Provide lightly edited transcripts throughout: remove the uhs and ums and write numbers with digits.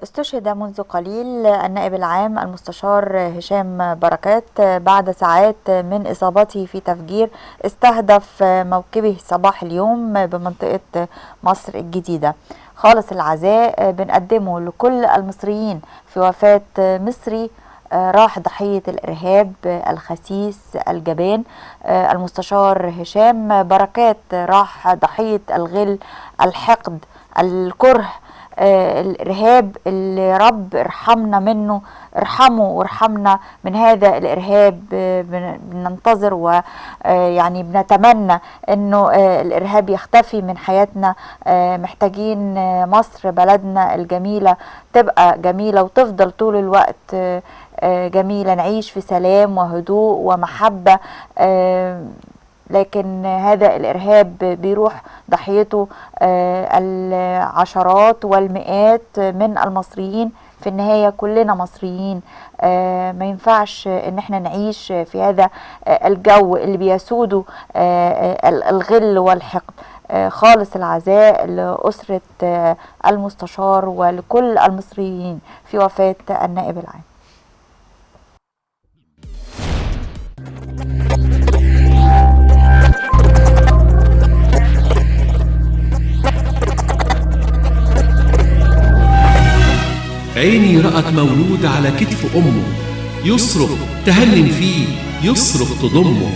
استشهد منذ قليل النائب العام المستشار هشام بركات بعد ساعات من إصابته في تفجير استهدف موكبه صباح اليوم بمنطقة مصر الجديدة. خالص العزاء بنقدمه لكل المصريين في وفاة مصري راح ضحية الإرهاب الخسيس الجبان. المستشار هشام بركات راح ضحية الغل، الحقد، الكره، الإرهاب اللي رب ارحمنا منه، ارحمه وارحمنا من هذا الإرهاب. بننتظر ويعني بنتمنى انه الإرهاب يختفي من حياتنا. محتاجين مصر بلدنا الجميلة تبقى جميلة وتفضل طول الوقت جميلة، نعيش في سلام وهدوء ومحبة. لكن هذا الإرهاب بيروح ضحيته العشرات والمئات من المصريين. في النهاية كلنا مصريين. ما ينفعش ان احنا نعيش في هذا الجو اللي بيسوده الغل والحقد. خالص العزاء لأسرة المستشار ولكل المصريين في وفاة النائب العام. عيني رأت مولود على كتف أمه، يصرخ تهنن فيه، يصرخ تضمه،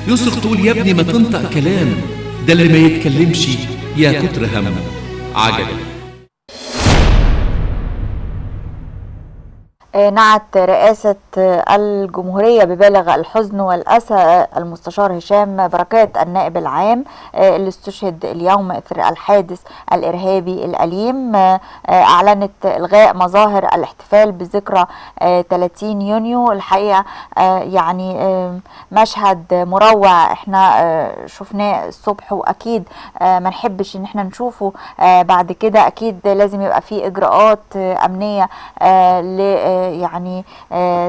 يصرخ تقول يا ابني ما تنطق كلام، ده اللي ما يتكلمش يا كتر همه. عجب. نعت رئاسة الجمهورية ببالغ الحزن والأسى المستشار هشام بركات النائب العام اللي استشهد اليوم إثر الحادث الإرهابي الأليم. أعلنت إلغاء مظاهر الاحتفال بذكرى 30 يونيو. الحقيقة يعني مشهد مروع احنا شفناه الصبح، وأكيد ما نحبش ان احنا نشوفه بعد كده. أكيد لازم يبقى فيه إجراءات أمنية يعني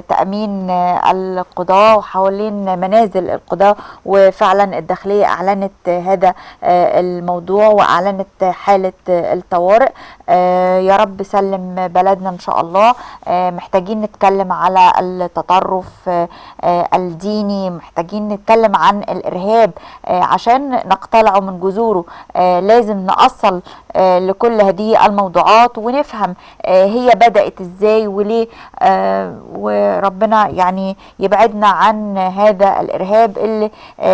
تأمين القضاء وحوالين منازل القضاء. وفعلا الداخلية أعلنت هذا الموضوع وأعلنت حالة الطوارئ. يا رب سلم بلدنا إن شاء الله. محتاجين نتكلم على التطرف الديني، محتاجين نتكلم عن الإرهاب عشان نقتلعه من جذوره. لازم نأصل لكل هذه الموضوعات ونفهم هي بدأت ازاي وليه. وربنا يعني يبعدنا عن هذا الإرهاب اللي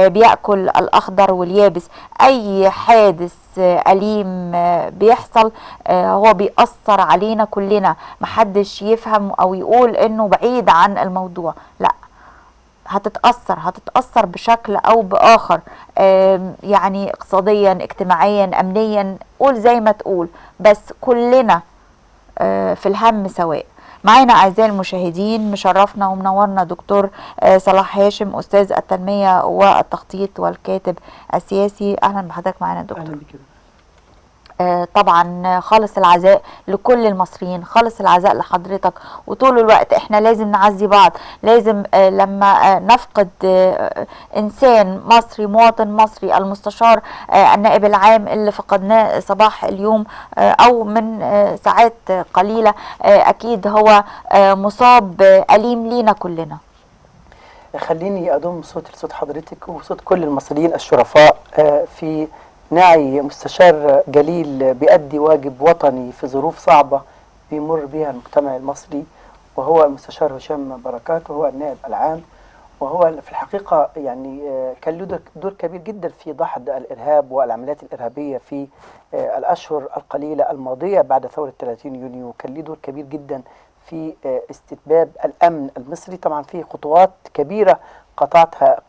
بيأكل الأخضر واليابس. أي حادث أليم بيحصل هو بيأثر علينا كلنا. محدش يفهم أو يقول إنه بعيد عن الموضوع، لا، هتتأثر بشكل أو بآخر. يعني اقتصاديا، اجتماعيا، أمنيا، قول زي ما تقول، بس كلنا في الهم سواء. معانا أعزائي المشاهدين مشرفنا ومنورنا دكتور صلاح هاشم، أستاذ التنمية والتخطيط والكاتب السياسي. أهلا بحضرتك معانا دكتور. أهلا بك. طبعا خالص العزاء لكل المصريين، خالص العزاء لحضرتك. وطول الوقت احنا لازم نعزي بعض. لازم لما نفقد انسان مصري، مواطن مصري، المستشار النائب العام اللي فقدناه صباح اليوم او من ساعات قليلة، اكيد هو مصاب أليم لينا كلنا. خليني أضم صوت لصوت حضرتك وصوت كل المصريين الشرفاء في نعي مستشار جليل بيأدي واجب وطني في ظروف صعبة بيمر بها المجتمع المصري، وهو المستشار هشام بركات، وهو النائب العام. وهو في الحقيقة يعني كان له دور كبير جدا في دحض الإرهاب والعمليات الإرهابية في الأشهر القليلة الماضية بعد ثورة 30 يونيو. كان له دور كبير جدا في استتباب الأمن المصري. طبعا في خطوات كبيرة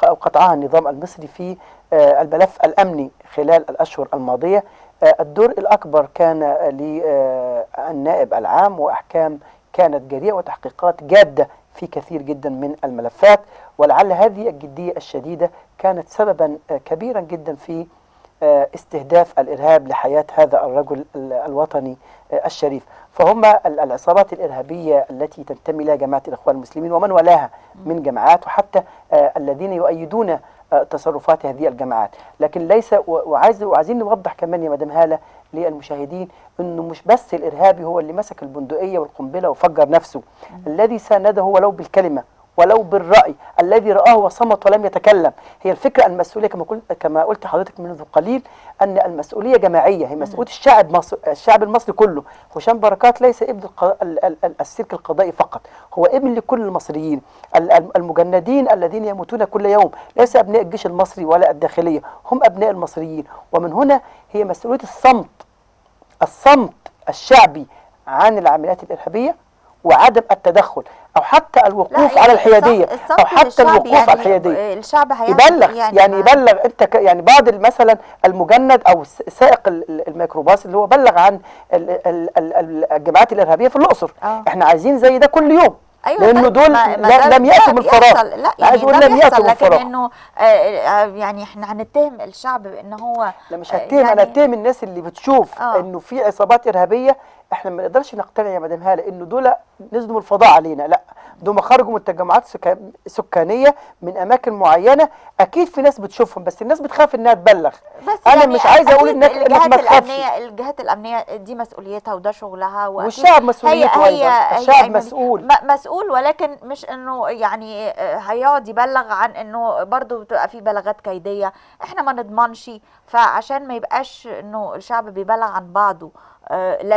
قطعها النظام المصري في الملف الأمني خلال الأشهر الماضية. الدور الأكبر كان للنائب العام، وأحكام كانت جريئة وتحقيقات جادة في كثير جدا من الملفات. ولعل هذه الجدية الشديدة كانت سببا كبيرا جدا في استهداف الإرهاب لحياة هذا الرجل الوطني الشريف. فهم العصابات الإرهابية التي تنتمي إلى جماعة الإخوان المسلمين ومن ولاها من جماعات، وحتى الذين يؤيدون تصرفات هذه الجماعات. لكن ليس، وعايزين نوضح كمان يا مدام هالة للمشاهدين انه مش بس الارهابي هو اللي مسك البندقيه والقنبله وفجر نفسه، الذي سانده ولو بالكلمه ولو بالرأي، الذي رآه وصمت ولم يتكلم. هي الفكرة المسؤولية كما قلت حضرتك منذ قليل، أن المسؤولية جماعية، هي مسؤولية الشعب المصري كله. هشام بركات ليس ابن السلك القضائي فقط، هو ابن لكل المصريين. المجندين الذين يموتون كل يوم ليس أبناء الجيش المصري ولا الداخلية، هم أبناء المصريين. ومن هنا هي مسؤولية الصمت الشعبي عن العمليات الإرهابية وعدم التدخل، او حتى الوقوف على الحياديه، او حتى الوقوف على الحياديه. الشعب يبلغ يعني يبلغ انت يعني بعض مثلا المجند او سائق الميكروباص اللي هو بلغ عن الجماعات الارهابيه في الاقصر. احنا عايزين زي ده كل يوم. أيوة، لانه دول لم ياتوا من فراغ. لا يعني لم ياتوا من فراغ، لكن انه يعني احنا هنتهم الشعب بان هو لا مش هتهم، يعني انا اتهم الناس اللي بتشوف انه في عصابات ارهابيه. احنا ما نقدرش نقتنع يا مدام هاله انه دول نزلوا من الفضاء علينا، لا، دول خرجوا من تجمعات سكانيه من اماكن معينه. اكيد في ناس بتشوفهم، بس الناس بتخاف انها تبلغ. بس انا يعني مش عايزه اقول انك ما تخافش. الجهات الامنيه دي مسؤوليتها وده شغلها، والشعب مسؤوليته ايضا. الشعب مسؤول، ولكن مش انه يعني هيقعد يبلغ عن انه برضو بتبقى في بلاغات كيديه، احنا ما نضمنش. فعشان ما يبقاش انه الشعب بيبلغ عن بعضه،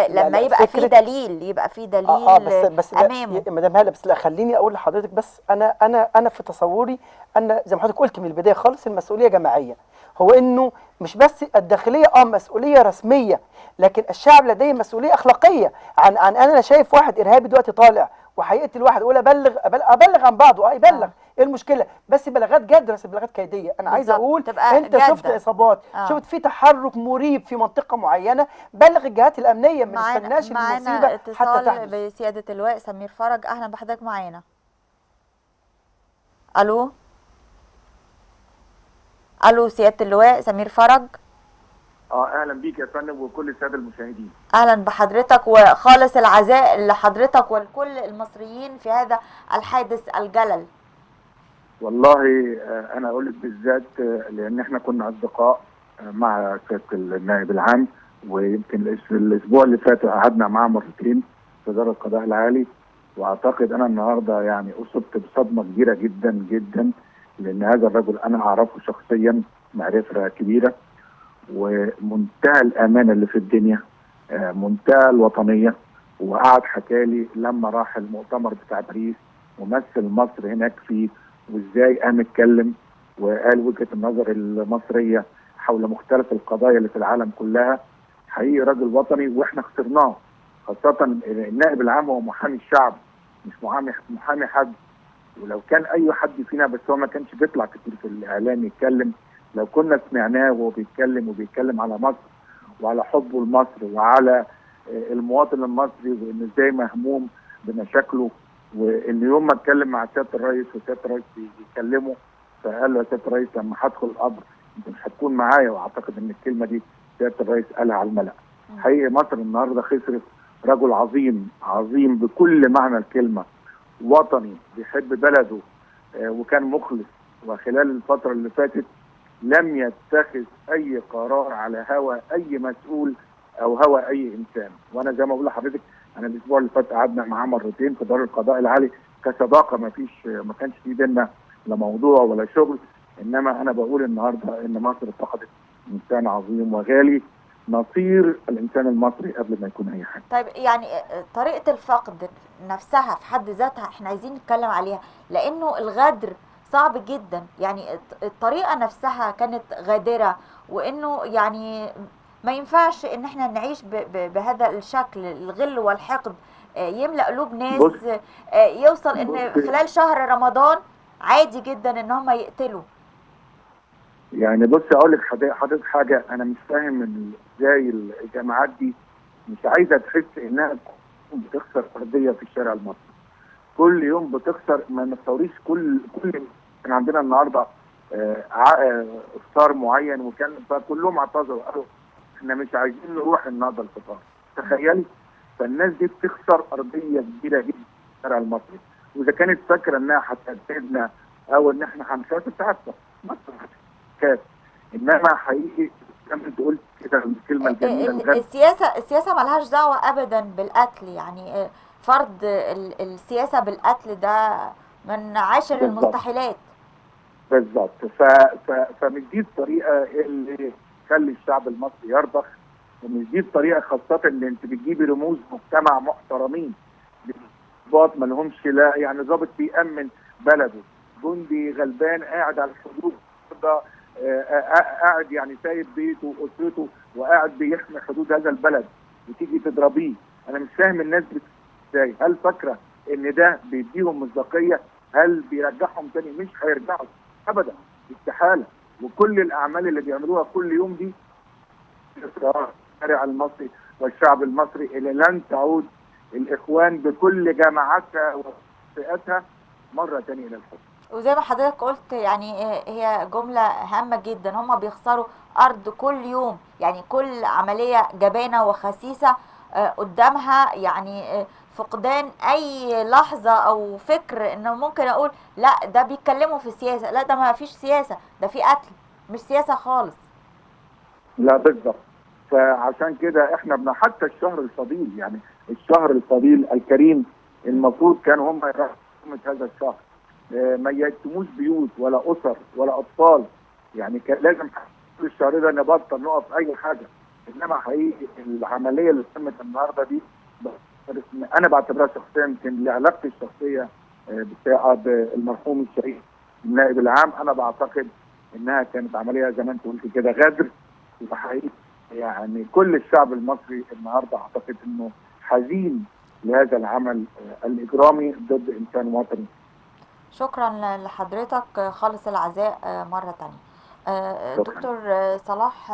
لما يبقى في دليل، يبقى في دليل بس امامه. مدام هاله، بس لا، خليني اقول لحضرتك، بس انا في تصوري ان زي ما حضرتك قلت من البدايه خالص المسؤوليه جماعيه. هو انه مش بس الداخليه مسؤوليه رسميه، لكن الشعب لديه مسؤوليه اخلاقيه. عن انا شايف واحد ارهابي دلوقتي طالع وهيقتل واحد، اقول ابلغ عن بعضه. يبلغ، ايه المشكله؟ بس بلاغات جد، بس بلاغات كيديه. انا عايز اقول انت شفت عصابات، شفت في تحرك مريب في منطقه معينه، بلغ الجهات الامنيه، ما نستناش المصيبه حتى تحدث. بسياده اللواء سمير فرج، اهلا بحضرتك معانا. الو سياده اللواء سمير فرج. اهلا بيك يا فندم وكل الساده المشاهدين. اهلا بحضرتك، وخالص العزاء لحضرتك ولكل المصريين في هذا الحادث الجلل. والله انا اقول لك بالذات لان احنا كنا اصدقاء مع سياده النائب العام، ويمكن الاسبوع اللي فات قعدنا معاه مرتين في دار القضاء العالي. واعتقد انا النهارده يعني اصبت بصدمه كبيره جدا جدا، لان هذا الرجل انا اعرفه شخصيا معرفه كبيره، ومنتهى الامانه اللي في الدنيا، منتهى الوطنيه. وقعد حكالي لما راح المؤتمر بتاع باريس ومثل مصر هناك فيه، وازاي قام اتكلم وقال وجهه النظر المصريه حول مختلف القضايا اللي في العالم كلها. حقيقي راجل وطني واحنا خسرناه، خاصه النائب العام هو محامي الشعب مش محامي حد. ولو كان اي حد فينا، بس هو ما كانش بيطلع كتير في الاعلام يتكلم، لو كنا سمعناه وهو بيتكلم على مصر وعلى حبه لمصر وعلى المواطن المصري، وانه ازاي مهموم بمشاكله. وان يوم ما اتكلم مع سياده الرئيس وسياده الرئيس بيكلمه، فقال له يا سياده الرئيس لما هدخل القبر انت مش هتكون معايا. واعتقد ان الكلمه دي سياده الرئيس قالها على الملأ. حقيقي مصر النهارده خسرت رجل عظيم عظيم بكل معنى الكلمه، وطني بيحب بلده وكان مخلص. وخلال الفتره اللي فاتت لم يتخذ اي قرار على هوى اي مسؤول او هوى اي انسان. وانا زي ما بقول لحضرتك، انا الاسبوع اللي فات قعدنا معاه مرتين في دار القضاء العالي كصداقه، ما كانش في بيننا لا موضوع ولا شغل. انما انا بقول النهارده ان مصر فقدت انسان عظيم وغالي، نصير الانسان المصري قبل ما يكون اي حاجه. طيب يعني طريقه الفقد نفسها في حد ذاتها احنا عايزين نتكلم عليها، لانه الغدر صعب جدا. يعني الطريقه نفسها كانت غادره، وانه يعني ما ينفعش ان احنا نعيش بهذا الشكل. الغل والحقد يملأ قلوب ناس، يوصل ان خلال شهر رمضان عادي جدا ان هم يقتلوا. يعني بص اقول لك حضرتك حاجه، انا مش فاهم ازاي الجماعات دي مش عايزه تحس انها بتخسر ارضيه في الشارع المصري. كل يوم بتخسر، ما نتصوريش كل كان عندنا النهارده افطار معين، وكان فكلهم اعتذروا قالوا احنا مش عايزين نروح النهارده الفطار. تخيلي، فالناس دي بتخسر ارضيه كبيره جدا في الشارع المصري. واذا كانت فاكره انها هتهددنا او ان احنا هنخاف، تعرف مصر هتخاف. انما حقيقي زي ما انت قلت كده الكلمه الجميله الغد. السياسة ملهاش دعوة أبدا بالقتل، يعني فرض السياسة بالقتل ده من عاشر بالظبط المستحيلات. بالظبط. فمش دي الطريقه اللي تخلي الشعب المصري يرضخ، ومش دي الطريقه، خاصه ان انت بتجيبي رموز مجتمع محترمين، ضباط ما لهمش لا يعني ضابط بيأمن بلده، جندي غلبان قاعد على الحدود قاعد يعني سايب بيته واسرته وقاعد بيحمي حدود هذا البلد، وتيجي تضربيه. انا مش فاهم الناس ازاي، هل فاكره ان ده بيديهم مصداقيه؟ هل بيرجعهم تاني؟ مش هيرجعوا ابدا، استحاله. وكل الاعمال اللي بيعملوها كل يوم دي الشارع المصري والشعب المصري اللي لن تعود الاخوان بكل جماعاتها وفئاتها مره ثانيه الى الحكم. وزي ما حضرتك قلت يعني هي جملة هامة جدا، هما بيخسروا أرض كل يوم، يعني كل عملية جبانة وخسيسة قدامها، يعني فقدان أي لحظة أو فكر إنه ممكن أقول لا ده بيتكلموا في سياسة، لا ده ما فيش سياسة، ده في قتل، مش سياسة خالص. لا بالظبط. فعشان كده احنا حتى الشهر الفضيل، يعني الشهر الفضيل الكريم المفروض كانوا هم يرحموا هذا الشهر، ما يتموش بيوت ولا اسر ولا اطفال، يعني كان لازم كل الشهر ده نبطل نقف اي حاجه. انما حقيقي العمليه اللي تمت النهارده دي انا بعتبرها شخصيا يمكن لعلاقتي الشخصيه بالمرحوم الشهيد النائب العام، انا بعتقد انها كانت عمليه زي ما انت قلت كده غدر. وحقيقي يعني كل الشعب المصري النهارده اعتقد انه حزين لهذا العمل الاجرامي ضد انسان وطني. شكرا لحضرتك، خالص العزاء مرة تانية. دكتور صلاح،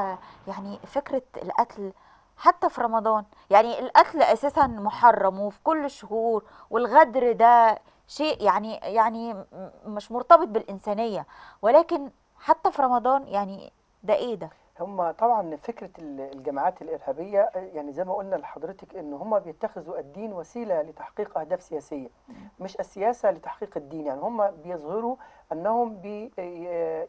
يعني فكرة القتل حتى في رمضان، يعني القتل أساسا محرم وفي كل الشهور، والغدر ده شيء يعني مش مرتبط بالإنسانية، ولكن حتى في رمضان يعني ده إيه ده؟ هم طبعا فكرة الجماعات الإرهابية يعني زي ما قلنا لحضرتك إن هم بيتخذوا الدين وسيلة لتحقيق أهداف سياسية، مش السياسة لتحقيق الدين. يعني هم بيظهروا أنهم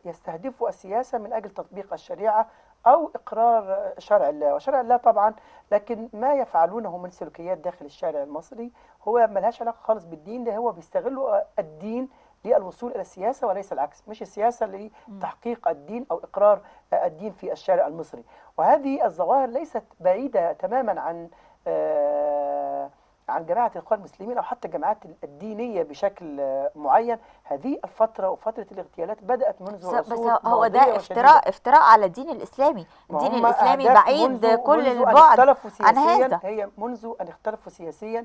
يستهدفوا السياسة من أجل تطبيق الشريعة أو إقرار شرع الله، وشرع الله طبعا، لكن ما يفعلونه من سلوكيات داخل الشارع المصري هو ملهاش علاقة خالص بالدين، ده هو بيستغلوا الدين للوصول إلى السياسة وليس العكس، مش السياسة لتحقيق الدين أو إقرار الدين في الشارع المصري. وهذه الظواهر ليست بعيدة تماما عن جماعة الإخوان المسلمين أو حتى الجماعات الدينية بشكل معين. هذه الفترة وفترة الاغتيالات بدأت منذ عصور بس هو ده وشديدة. افتراء على الدين الإسلامي، الدين الإسلامي بعيد كل البعد عن هذا. هي منذ أن اختلفوا سياسيا،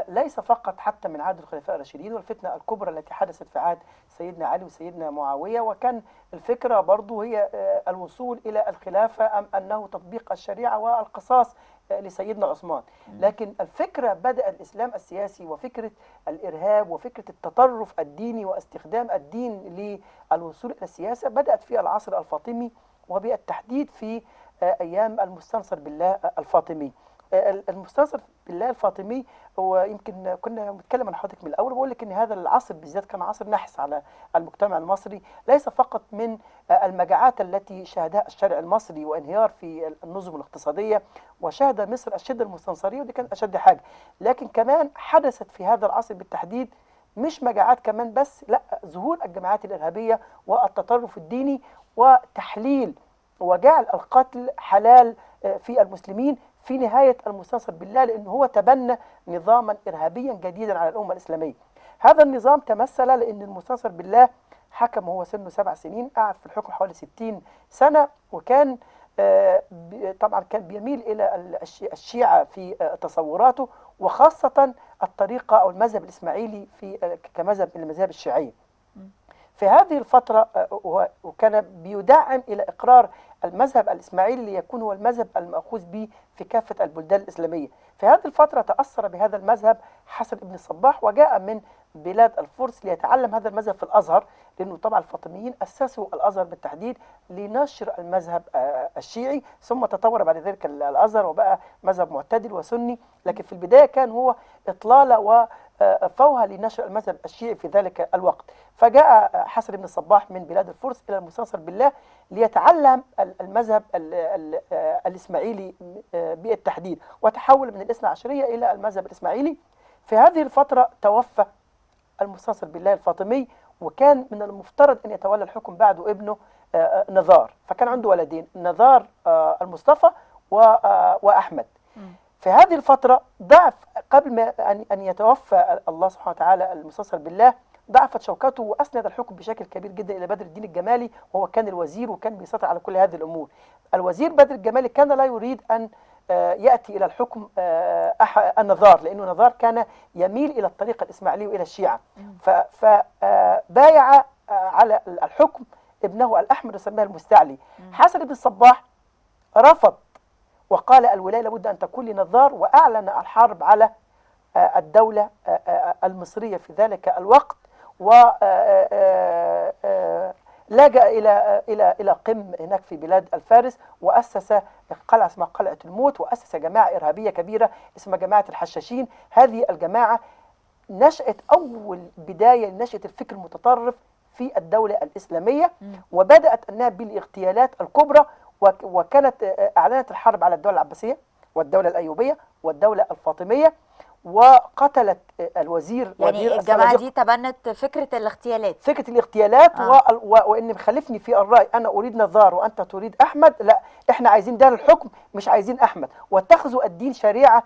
ليس فقط حتى من عهد الخلفاء الراشدين والفتنة الكبرى التي حدثت في عهد سيدنا علي وسيدنا معاوية، وكان الفكرة برضو هي الوصول إلى الخلافة أم أنه تطبيق الشريعة والقصاص لسيدنا عثمان. لكن الفكرة بدأ الإسلام السياسي وفكرة الإرهاب وفكرة التطرف الديني واستخدام الدين للوصول إلى السياسة بدأت في العصر الفاطمي، وبالتحديد في أيام المستنصر بالله الفاطمي. المستنصر بالله الفاطمي هو يمكن كنا بنتكلم عن حضرتك من الاول، بقول لك ان هذا العصر بالذات كان عصر نحس على المجتمع المصري، ليس فقط من المجاعات التي شهدها الشارع المصري وانهيار في النظم الاقتصاديه، وشهد مصر الشده المستنصريه ودي كانت اشد حاجه، لكن كمان حدثت في هذا العصر بالتحديد مش مجاعات كمان بس، لا، ظهور الجماعات الارهابيه والتطرف الديني وتحليل وجعل القتل حلال في المسلمين في نهاية المستنصر بالله، لأنه هو تبنى نظاما إرهابيا جديدا على الأمة الإسلامية. هذا النظام تمثل لأن المستنصر بالله حكم وهو سنه 7 سنين، قعد في الحكم حوالي 60 سنة، وكان طبعا كان بيميل إلى الشيعة في تصوراته، وخاصة الطريقة أو المذهب الإسماعيلي كمذهب من المذاهب الشيعية. في هذه الفترة وكان بيدعم إلى إقرار المذهب الإسماعيلي ليكون هو المذهب المأخوذ به في كافة البلدان الإسلامية. في هذه الفترة تأثر بهذا المذهب حسن بن الصباح وجاء من بلاد الفرس ليتعلم هذا المذهب في الأزهر، لأنه طبعا الفاطميين أسسوا الأزهر بالتحديد لنشر المذهب الشيعي، ثم تطور بعد ذلك الأزهر وبقى مذهب معتدل وسني، لكن في البداية كان هو إطلالة فوها لنشر المذهب الشيعي في ذلك الوقت. فجاء حسن بن الصباح من بلاد الفرس إلى المستنصر بالله ليتعلم المذهب الإسماعيلي بالتحديد، وتحول من الاثنى عشرية إلى المذهب الإسماعيلي. في هذه الفترة توفى المستنصر بالله الفاطمي، وكان من المفترض أن يتولى الحكم بعده ابنه نزار، فكان عنده ولدين، نزار المصطفى وأحمد. في هذه الفترة ضعف قبل ما أن يتوفى الله سبحانه وتعالى المستنصر بالله، ضعفت شوكته وأسند الحكم بشكل كبير جدا إلى بدر الدين الجمالي، وهو كان الوزير وكان بيسيطر على كل هذه الأمور. الوزير بدر الجمالي كان لا يريد أن يأتي إلى الحكم النزار، لأنه نزار كان يميل إلى الطريقة الإسماعيلية وإلى الشيعة، فبايع على الحكم ابنه الأحمد وسماه المستعلي. حسن بن الصباح رفض وقال الولاية لابد أن تكون لنزار، وأعلن الحرب على الدولة المصرية في ذلك الوقت، ولجأ إلى قم هناك في بلاد الفارس، وأسس قلعة اسمها قلعة الموت، وأسس جماعة إرهابية كبيرة اسمها جماعة الحشاشين. هذه الجماعة نشأت أول بداية لنشأة الفكر المتطرف في الدولة الإسلامية، وبدأت أنها بالاغتيالات الكبرى، وكانت أعلنت الحرب على الدولة العباسية والدولة الأيوبية والدولة الفاطمية، وقتلت الوزير. يعني الجماعة دي تبنت فكرة الاغتيالات، وإن مخالفني في الرأي، أنا أريد نزار وأنت تريد أحمد، لا إحنا عايزين ده الحكم مش عايزين أحمد. واتخذوا الدين شريعة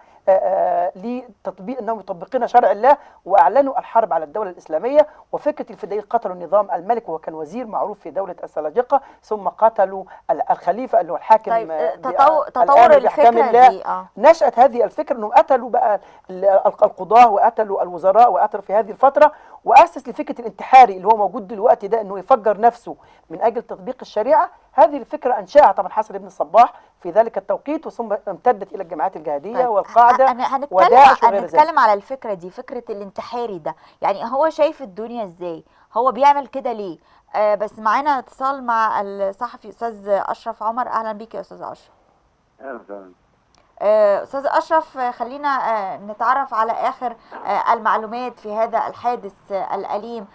لتطبيق أنهم يطبقون شرع الله، وأعلنوا الحرب على الدولة الإسلامية. وفكرة الفدائيين قتلوا النظام الملك، وهو كان وزير معروف في دولة السلاجقة، ثم قتلوا الخليفة اللي هو الحاكم. طيب تطور الفكرة دي نشأت هذه الفكرة أنهم قتلوا بقى القضاة وقتلوا الوزراء وقتلوا في هذه الفترة، وأسس لفكرة الانتحاري اللي هو موجود دلوقتي ده، أنه يفجر نفسه من أجل تطبيق الشريعة. هذه الفكرة أنشأها طبعا حسن بن الصباح في ذلك التوقيت، وثم امتدت إلى الجماعات الجهادية والقاعدة وداعش وغير ذلك. هنتكلم على الفكرة دي، فكرة الانتحاري ده، يعني هو شايف الدنيا إزاي؟ هو بيعمل كده ليه؟ بس معانا اتصال مع الصحفي أستاذ أشرف عمر. أهلا بيك يا أستاذ أشرف. أهلا وسهلا. أستاذ أشرف، خلينا نتعرف على آخر المعلومات في هذا الحادث الأليم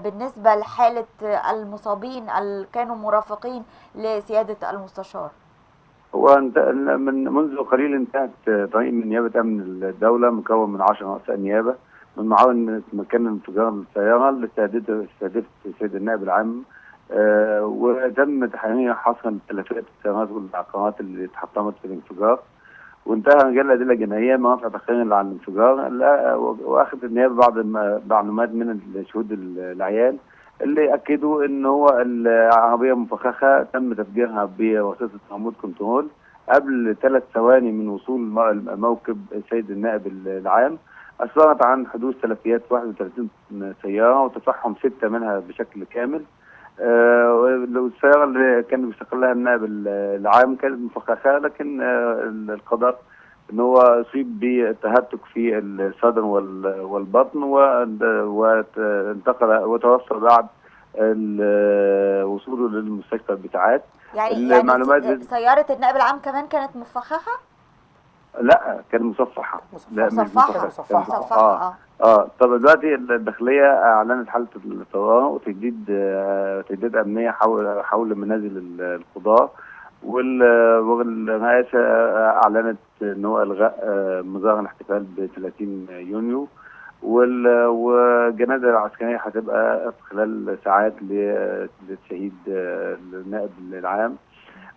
بالنسبة لحالة المصابين اللي كانوا مرافقين لسيادة المستشار. هو منذ قليل انتهت طريق من نيابة أمن الدولة مكون من 10 رؤساء نيابة من معاون مكان انفجار السيارة اللي استهدفت السيد النائب العام، وتم تحرير حصر التلفات السيارات والعقارات اللي اتحطمت في الانفجار، وانتهى رجال الأدلة الجنائية من رفع تقرير عن الانفجار، واخذت النيابة بعض المعلومات من الشهود العيان اللي اكدوا ان هو العربيه مفخخه تم تفجيرها بواسطه ريموت كنترول قبل 3 ثواني من وصول موكب السيد النائب العام، اسفرت عن حدوث تلفيات 31 سياره وتفحم 6 منها بشكل كامل. والسياره اللي كان بيستقلها النائب العام كانت مفخخه، لكن القدر ان هو اصيب بتهتك في الصدر والبطن، وانتقل وتوفى بعد وصوله للمستشفى البتاعات. يعني سيارة النائب العام كمان كانت مفخخة؟ لا، كانت مصفحة. مصفحة. طب دلوقتي الداخلية اعلنت حالة الطوارئ وتجديد امنية حول منازل القضاة، والرئاسة اعلنت ان هو الغاء مظاهر الاحتفال ب 30 يونيو، والجنازة العسكرية هتبقى خلال ساعات للشهيد النائب العام،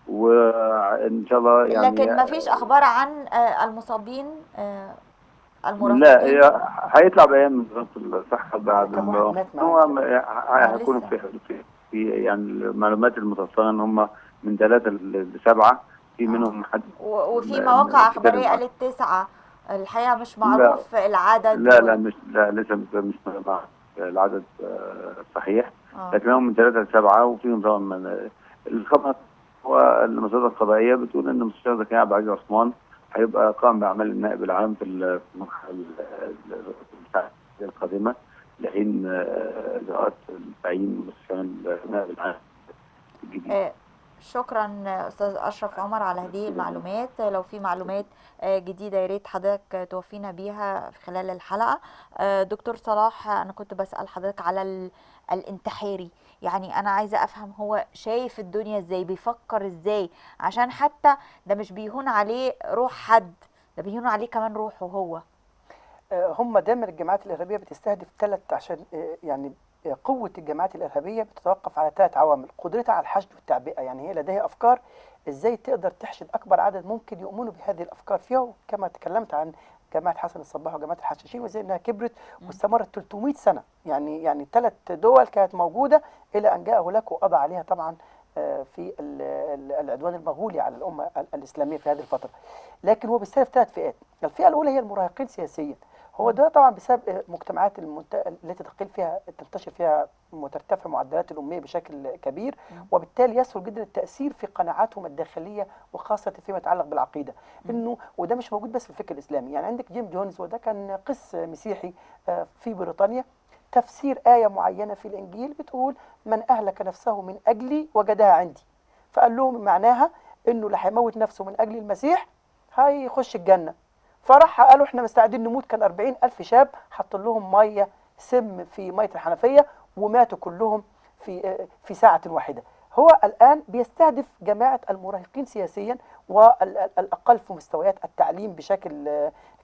وان شاء الله يعني. لكن ما فيش اخبار عن المصابين المرافقين؟ لا، هيطلع بيان من وزارة الصحة بعد ما هو هيكون في يعني المعلومات المتوفرة ان هم من 3 ل 7، في منهم حد، وفي مواقع اخباريه قالت 9. الحقيقه مش معروف العدد. لا لسه مش معروف العدد صحيح، لكنهم من 3 ل 7، وفيهم طبعا الخبر هو المصادر القضائيه بتقول ان المستشار زكريا عبد العزيز عثمان هيبقى قام باعمال النائب العام في المرحله القادمه لحين اجراءات تعيين مستشار النائب العام الجديد. شكرا أستاذ أشرف عمر على هذه المعلومات. لو في معلومات جديدة يا ريت حضرتك توفينا بيها في خلال الحلقة. دكتور صلاح، أنا كنت بسأل حضرتك على الانتحاري، يعني أنا عايزة أفهم هو شايف الدنيا إزاي، بيفكر إزاي، عشان حتى ده مش بيهون عليه روح حد، ده بيهون عليه كمان روحه هو. هم دايما الجماعات الإرهابية بتستهدف عشان يعني قوة الجماعات الإرهابية بتتوقف على 3 عوامل: قدرتها على الحشد والتعبئة، يعني هي لديها أفكار إزاي تقدر تحشد أكبر عدد ممكن يؤمنوا بهذه الأفكار فيها، كما تكلمت عن جماعة حسن الصباح وجماعة الحشاشين، وزي أنها كبرت واستمرت 300 سنة، يعني 3 دول كانت موجودة إلى أن جاء هولاكو وقضى عليها طبعا في العدوان المغولي على الأمة الإسلامية في هذه الفترة. لكن هو بيستهدف 3 فئات. الفئة الأولى هي المراهقين سياسيا، هو ده طبعا بسبب مجتمعات التي تنتشر فيها وترتفع معدلات الأمية بشكل كبير، وبالتالي يسهل جدا التأثير في قناعاتهم الداخلية، وخاصة فيما يتعلق بالعقيدة. وده مش موجود بس في الفكر الإسلامي، يعني عندك جيم جونز، وده كان قس مسيحي في بريطانيا، تفسير آية معينة في الإنجيل بتقول: من أهلك نفسه من أجلي وجدها عندي. فقال لهم معناها إنه اللي هيموت نفسه من أجل المسيح هيخش الجنة. فراح قالوا احنا مستعدين نموت. كان 40,000 شاب حط لهم ميه سم في ميه الحنفيه وماتوا كلهم في ساعه واحده. هو الان بيستهدف جماعه المراهقين سياسيا والاقل في مستويات التعليم بشكل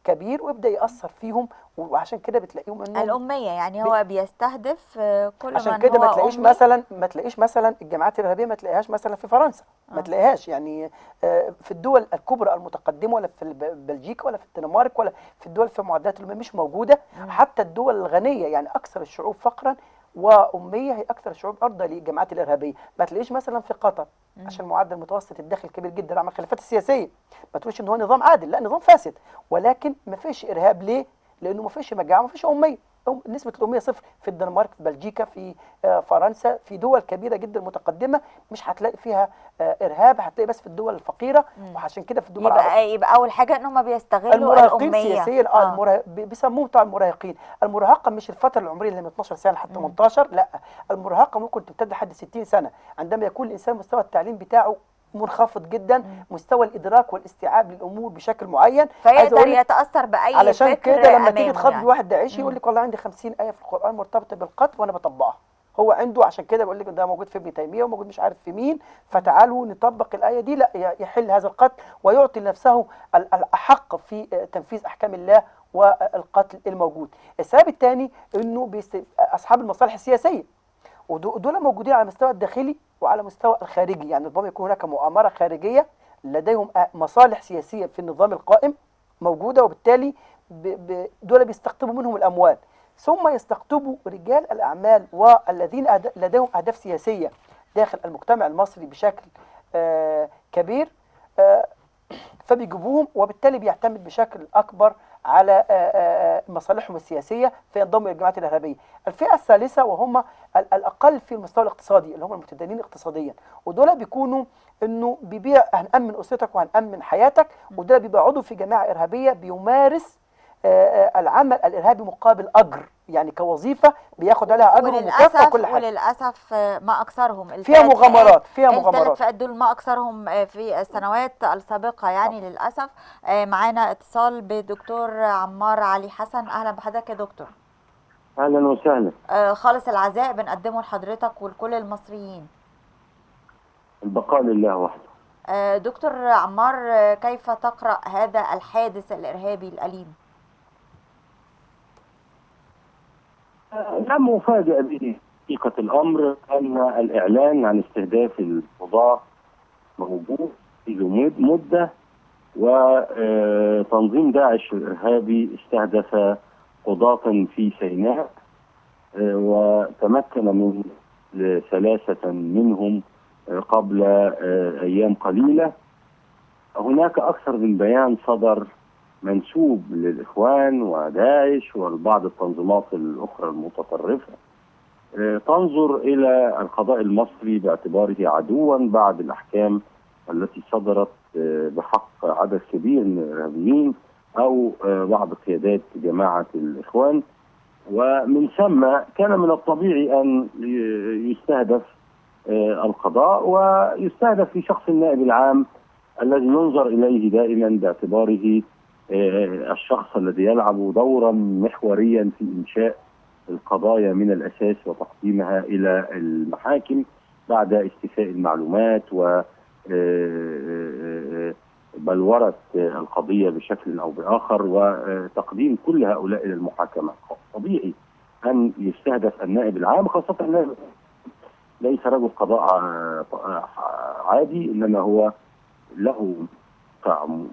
كبير، ويبدا ياثر فيهم، وعشان كده بتلاقيهم انهم الأمية، يعني هو بيستهدف كل عشان من كده هو أمي. ما تلاقيش مثلا الجامعات الإرهابية ما تلاقيهاش مثلا في فرنسا، ما تلاقيهاش يعني في الدول الكبرى المتقدمة، ولا في بلجيكا، ولا في الدنمارك، ولا في الدول في معدلات الأمية مش موجودة. حتى الدول الغنية، يعني أكثر الشعوب فقرا وأمية هي أكثر الشعوب عرضة للجماعات الإرهابية. ما تلاقيش مثلا في قطر، عشان معدل متوسط الدخل كبير جدا، عمل الخلافات السياسية. ما تقولش إن هو نظام عادل، لا، نظام فاسد، ولكن ما فيش إرهاب. ليه؟ لأنه ما فيش مجاعة، ما فيش أمية. نسبة الأمية صفر. في الدنمارك، في بلجيكا، في فرنسا، في دول كبيرة جدا متقدمة مش هتلاقي فيها إرهاب، هتلاقي بس في الدول الفقيرة. وعشان كده في الدول يبقى أول حاجة إن هم بيستغلوا المراهقين الأمية. سياسيا. بيسموهم بتوع المراهقين. المراهقة مش الفترة العمرية اللي من 12 سنة لحد 18، لا، المراهقة ممكن تمتد لحد 60 سنة، عندما يكون الإنسان مستوى التعليم بتاعه منخفض جدا، مستوى الإدراك والاستيعاب للأمور بشكل معين، فيقدر يتأثر بأي علشان فكر كده لما تيجي تخاطب يعني. واحد داعشي يقول لك والله عندي 50 آية في القرآن مرتبطة بالقتل وأنا بطبقها. هو عنده، عشان كده بقول لك ده موجود في ابن تيمية وموجود مش عارف في مين، فتعالوا نطبق الآية دي، لا، يحل هذا القتل ويعطي لنفسه الأحق في تنفيذ أحكام الله والقتل الموجود. السبب الثاني إنه أصحاب المصالح السياسية، ودول موجودين على المستوى الداخلي وعلى مستوى الخارجي، يعني ربما يكون هناك مؤامرة خارجية، لديهم مصالح سياسية في النظام القائم موجودة، وبالتالي دول بيستقطبوا منهم الأموال، ثم يستقطبوا رجال الأعمال والذين لديهم أهداف سياسية داخل المجتمع المصري بشكل كبير، فبيجيبوهم، وبالتالي بيعتمد بشكل أكبر على مصالحهم السياسية فينضموا إلى الجماعات الإرهابية. الفئة الثالثة وهم الأقل في المستوى الاقتصادي، اللي هم المتدينين اقتصاديا، ودول بيكونوا إنه بيبيع هنأمن أسرتك وهنأمن حياتك، ودول بيبقى عضو في جماعة إرهابية بيمارس العمل الإرهابي مقابل أجر، يعني كوظيفة بياخد عليها أجر ومكافأة وكل حاجة. وللأسف ما أكثرهم فيها مغامرات. الثلاث فئات دول ما أكثرهم في السنوات السابقة يعني للأسف. معانا اتصال بدكتور عمار علي حسن. أهلا بحضرتك يا دكتور. اهلا وسهلا. خالص العزاء بنقدمه لحضرتك ولكل المصريين. البقاء لله وحده. دكتور عمار، كيف تقرأ هذا الحادث الإرهابي الأليم؟ لم أفاجأ به حقيقة الأمر أن الإعلان عن استهداف القضاة موجود منذ مدة، وتنظيم داعش الإرهابي استهدف قضاة في سيناء، وتمكن من 3 منهم قبل أيام قليلة. هناك أكثر من بيان صدر منسوب للإخوان وداعش وبعض التنظيمات الأخرى المتطرفة تنظر إلى القضاء المصري باعتباره عدوا بعد الأحكام التي صدرت بحق عدد كبير من الإرهابيين أو بعض قيادات جماعة الإخوان، ومن ثم كان من الطبيعي أن يستهدف القضاء، ويستهدف في شخص النائب العام الذي ينظر إليه دائما باعتباره الشخص الذي يلعب دورا محوريا في إنشاء القضايا من الأساس وتقديمها إلى المحاكم بعد استيفاء المعلومات و بلورة القضية بشكل أو بآخر وتقديم كل هؤلاء إلى المحاكمة. طبيعي أن يستهدف النائب العام، خاصة النائب ليس رجل قضاء عادي، إنما هو له طعم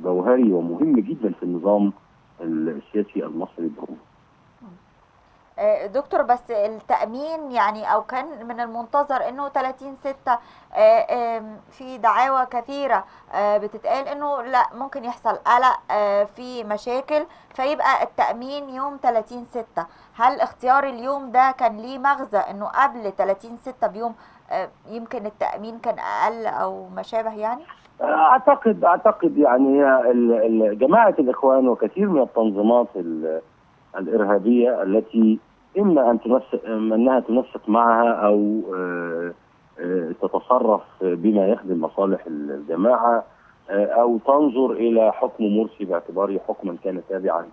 جوهري ومهم جدا في النظام السياسي المصري الدولي. دكتور، بس التأمين يعني أو كان من المنتظر أنه 30/6 في دعاوى كثيرة بتتقال أنه لا ممكن يحصل قلق في مشاكل فيبقى التأمين يوم 30/6. هل اختيار اليوم ده كان ليه مغزى أنه قبل 30/6 بيوم يمكن التأمين كان أقل أو ما شابه يعني؟ أعتقد يعني جماعة الإخوان وكثير من التنظيمات الإرهابية التي إما أنها تنسق معها أو تتصرف بما يخدم مصالح الجماعة أو تنظر إلى حكم مرسي باعتباره حكما كان تابعا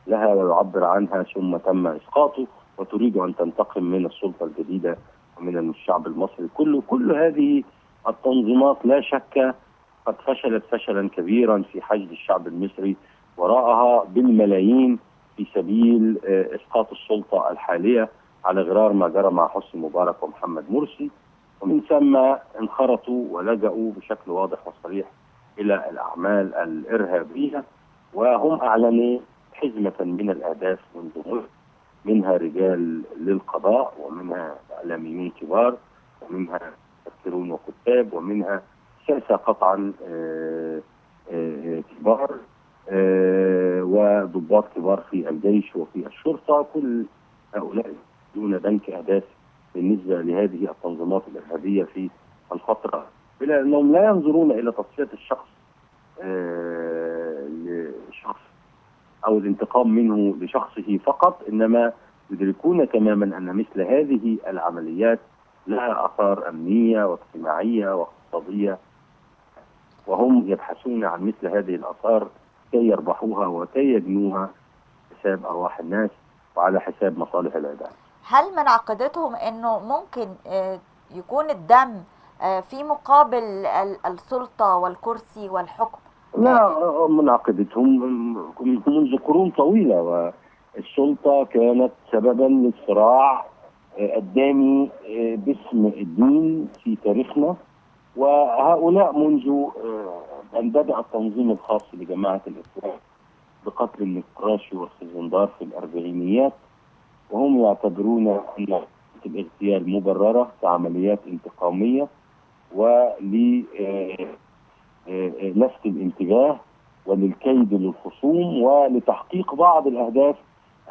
لها ويعبر عنها ثم تم إسقاطه وتريد أن تنتقم من السلطة الجديدة ومن الشعب المصري كله. كل هذه التنظيمات لا شك قد فشلت فشلا كبيرا في حشد الشعب المصري وراءها بالملايين في سبيل إسقاط السلطة الحالية على غرار ما جرى مع حسني مبارك ومحمد مرسي، ومن ثم انخرطوا ولجأوا بشكل واضح وصريح إلى الأعمال الإرهابية، وهم أعلنوا حزمة من الأهداف منها رجال للقضاء ومنها إعلاميين كبار ومنها مفكرون وكتاب ومنها ساسة قطعا كبار وضباط كبار في الجيش وفي الشرطة. كل هؤلاء دون بنك أهداف بالنسبة لهذه التنظيمات الإرهابية في الفترة، بلا أنهم لا ينظرون إلى تصفية الشخص لشخص أو الانتقام منه لشخصه فقط، إنما يدركون تماما أن مثل هذه العمليات لها آثار أمنية واجتماعية واقتصادية، وهم يبحثون عن مثل هذه الآثار كي يربحوها وكي يجنوها حساب أرواح الناس وعلى حساب مصالح العباد. هل من عقيدتهم أنه ممكن يكون الدم في مقابل السلطة والكرسي والحكم؟ لا، من عقيدتهم منذ قرون طويلة، والسلطة كانت سببا للصراع الدامي باسم الدين في تاريخنا، وهؤلاء منذ أن بدأ التنظيم الخاص لجماعة الإخوان بقتل النقراشي والخزندار في الأربعينيات وهم يعتبرون أن الاغتيال مبررة كعمليات انتقامية وللفت الانتباه وللكيد للخصوم ولتحقيق بعض الأهداف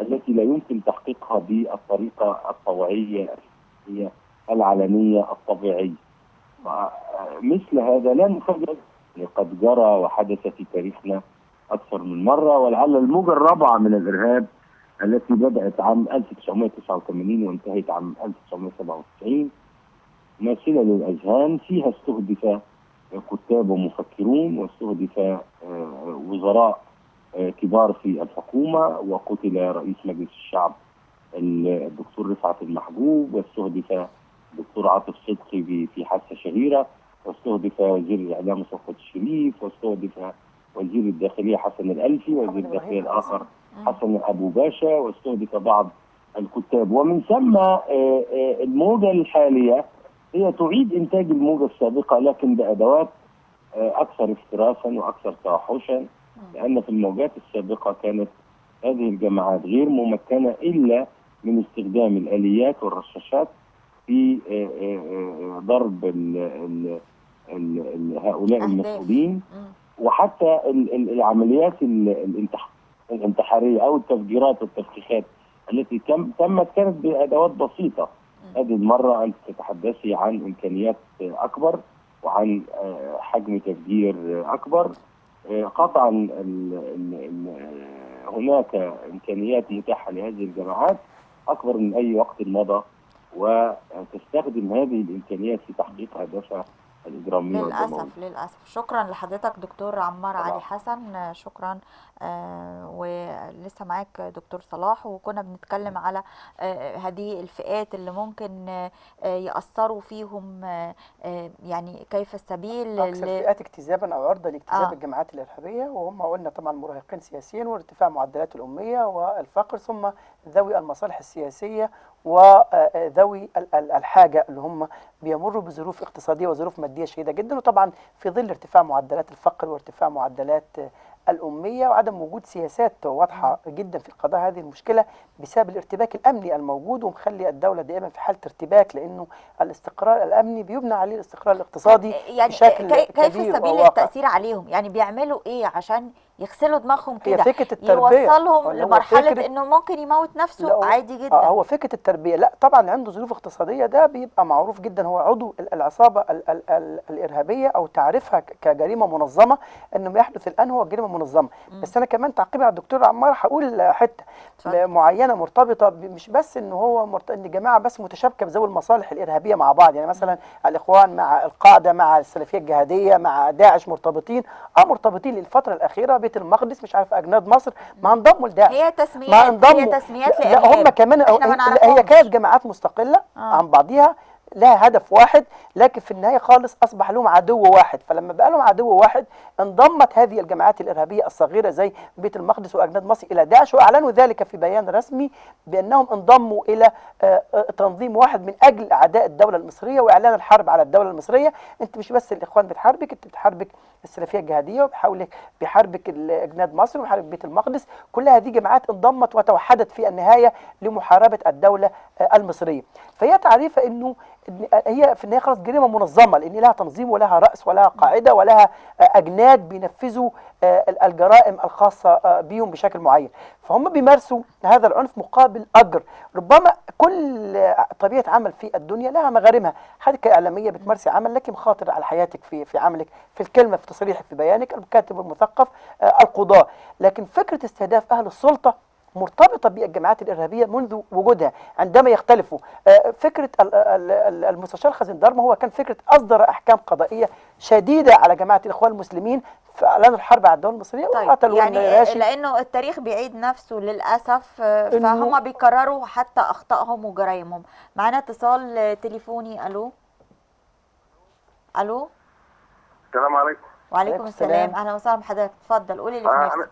التي لا يمكن تحقيقها بالطريقة الطوعية العلنية الطبيعية. مثل هذا لا نفاجئ، قد جرى وحدث في تاريخنا أكثر من مرة، ولعل الموجة الرابعة من الإرهاب التي بدأت عام 1989 وانتهت عام 1997 ماثلة للأذهان، فيها استهدف كتاب ومفكرون واستهدف وزراء كبار في الحكومة، وقتل رئيس مجلس الشعب الدكتور رفعت المحجوب، واستهدف الدكتور عاطف صدقي في حادثة شهيرة، واستهدف وزير الإعلام صفوت الشريف، واستهدف وزير الداخلية حسن الألفي، وزير الداخلية الآخر حسن أبو باشا، واستهدف بعض الكتاب. ومن ثم الموجة الحالية هي تعيد إنتاج الموجة السابقة لكن بأدوات أكثر افتراسا وأكثر توحشا، لأن في الموجات السابقة كانت هذه الجماعات غير ممكنة إلا من استخدام الآليات والرشاشات في ضرب هؤلاء المسؤولين، وحتى العمليات الانتحارية أو التفجيرات والتفخيخات التي تمت كانت بأدوات بسيطة. هذه المرة أنت تتحدثي عن إمكانيات أكبر وعن حجم تفجير أكبر. قطعا هناك إمكانيات متاحة لهذه الجماعات أكبر من أي وقت مضى وتستخدم هذه الامكانيات في تحقيق اهدافها الاجراميه والدمويه. للأسف. شكرا لحضرتك دكتور عمار طبعا. علي حسن، شكرا. ولسه معاك دكتور صلاح، وكنا بنتكلم على هذه الفئات اللي ممكن يأثروا فيهم، يعني كيف السبيل أكثر فئات اكتذابا أو عرضة لاكتذاب الجماعات الإرهابية، وهم قلنا طبعا مراهقين سياسيين وارتفاع معدلات الأمية والفقر، ثم ذوي المصالح السياسية وذوي الحاجة اللي هم بيمروا بظروف اقتصادية وظروف مادية شديدة جدا، وطبعا في ظل ارتفاع معدلات الفقر وارتفاع معدلات الأمية وعدم وجود سياسات واضحة جدا في القضاء هذه المشكلة بسبب الارتباك الأمني الموجود، ومخلي الدولة دائما في حالة ارتباك، لأنه الاستقرار الأمني بيبنى عليه الاستقرار الاقتصادي يعني بشكل كيف كبير سبيل وواقع. التأثير عليهم؟ يعني بيعملوا ايه عشان يغسلوا دماغهم هي كده، فكرة التربية، يوصلهم ولا هو لمرحلة انه ممكن يموت نفسه عادي جدا؟ هو فكرة التربية، لا طبعا اللي عنده ظروف اقتصادية ده بيبقى معروف جدا، هو عضو العصابة الإرهابية أو تعريفها كجريمة منظمة، انه ما يحدث الآن هو جريمة منظمة. بس أنا كمان تعقيبا على الدكتور عمار هقول حتة معينة مرتبطة مش بس ان هو ان جماعة بس متشابكة بذوي المصالح الإرهابية مع بعض، يعني مثلا الإخوان مع القاعدة مع السلفية الجهادية مع داعش مرتبطين، مرتبطين للفترة الأخيرة بيت المقدس مش عارف أجناد مصر ما انضموا لداعش، هي تسميات لا هم كمان هي كانت جماعات مستقلة عن بعضيها لها هدف واحد، لكن في النهاية خالص أصبح لهم عدو واحد، فلما بقى لهم عدو واحد انضمت هذه الجماعات الإرهابية الصغيرة زي بيت المقدس وأجناد مصر إلى داعش، وأعلنوا ذلك في بيان رسمي بأنهم انضموا إلى تنظيم واحد من أجل أعداء الدولة المصرية وإعلان الحرب على الدولة المصرية. أنت مش بس الإخوان بتحاربك، أنت بتحاربك السلفية الجهادية وبيحاربك أجناد مصر وبيحاربك بيت المقدس، كل هذه جماعات انضمت وتوحدت في النهاية لمحاربة الدولة المصرية. فهي تعريفة أنه هي في النهاية خلاص جريمة منظمة، لأن لها تنظيم ولها رأس ولها قاعدة ولها أجناد بينفذوا الجرائم الخاصة بهم بشكل معين، فهم بيمارسوا هذا العنف مقابل أجر. ربما كل طبيعة عمل في الدنيا لها مغارمها، حضرتك كإعلامية بتمارسي عمل لك مخاطر على حياتك في عملك، في الكلمة، في تصريحك، في بيانك، الكاتب والمثقف، القضاة، لكن فكرة استهداف أهل السلطة مرتبطة بالجماعات الإرهابية منذ وجودها عندما يختلفوا. فكرة المستشار خزندار ما هو كان فكرة أصدر أحكام قضائية شديدة على جماعة الإخوان المسلمين في إعلان الحرب على الدولة المصرية. طيب يعني لأنه التاريخ بيعيد نفسه للأسف، فهم بيكرروا حتى أخطائهم وجرائمهم. معنا اتصال تليفوني. ألو السلام عليكم. وعليكم السلام. أهلا وسهلا بحضرتك، اتفضل قولي اللي في نفسك.